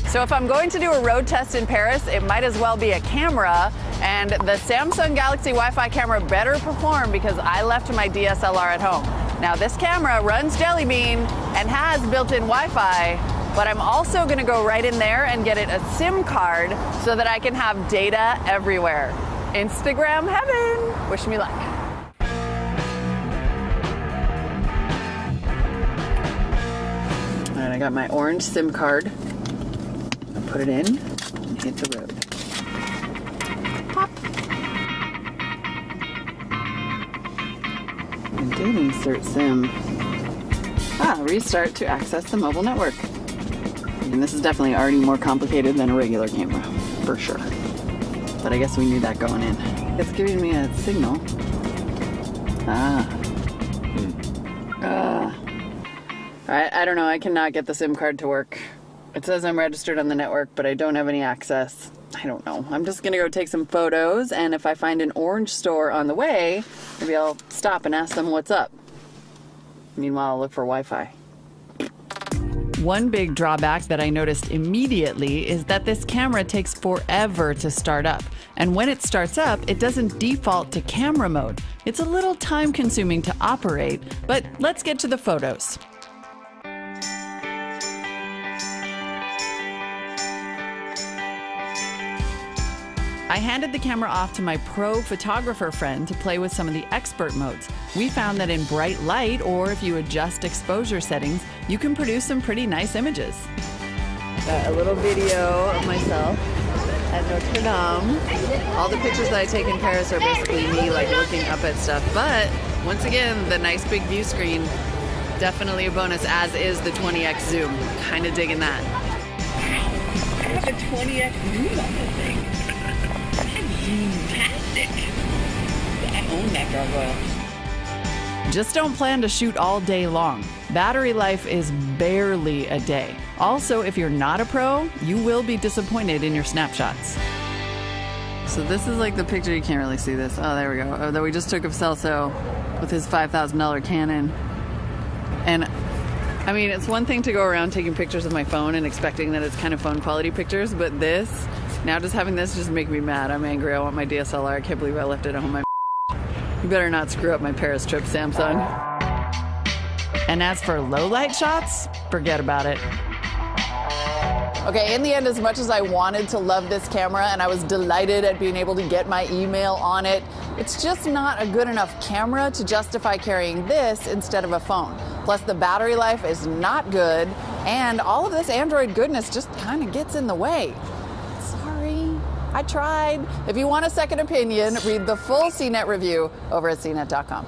So if I'm going to do a road test in Paris, it might as well be a camera, and the Samsung Galaxy Wi-Fi camera better perform because I left my DSLR at home. Now this camera runs Jelly Bean and has built-in Wi-Fi, but I'm also gonna go right in there and get it a SIM card so that I can have data everywhere. Instagram heaven, wish me luck. All right, I got my orange SIM card. Put it in and hit the road. Pop. And did insert SIM. Restart to access the mobile network. And this is definitely already more complicated than a regular camera, for sure. But I guess we knew that going in. It's giving me a signal. I don't know, I cannot get the SIM card to work. It says I'm registered on the network, but I don't have any access. I don't know. I'm just gonna go take some photos, and if I find an orange store on the way, maybe I'll stop and ask them what's up. Meanwhile, I'll look for Wi-Fi. One big drawback that I noticed immediately is that this camera takes forever to start up. And when it starts up, it doesn't default to camera mode. It's a little time consuming to operate, but let's get to the photos. I handed the camera off to my pro photographer friend to play with some of the expert modes. We found that in bright light, or if you adjust exposure settings, you can produce some pretty nice images. Got a little video of myself at Notre Dame. All the pictures that I take in Paris are basically me like looking up at stuff, but once again, the nice big view screen, definitely a bonus, as is the 20x zoom. Kind of digging that. I have a 20x zoom on this thing. Fantastic. I own that gargoyle. Just don't plan to shoot all day long. Battery life is barely a day. Also, if you're not a pro, you will be disappointed in your snapshots. So this is like the picture, you can't really see this. Oh, there we go. That we just took of Celso with his $5,000 Canon. And I mean, it's one thing to go around taking pictures with my phone and expecting that it's kind of phone quality pictures, but this, now just having this just make me mad. I'm angry. I want my DSLR. I can't believe I left it at home. You better not screw up my Paris trip, Samsung. And as for low light shots, forget about it. Okay, in the end, as much as I wanted to love this camera and I was delighted at being able to get my email on it, it's just not a good enough camera to justify carrying this instead of a phone. Plus, the battery life is not good, and all of this Android goodness just kind of gets in the way. Sorry, I tried. If you want a second opinion, read the full CNET review over at cnet.com.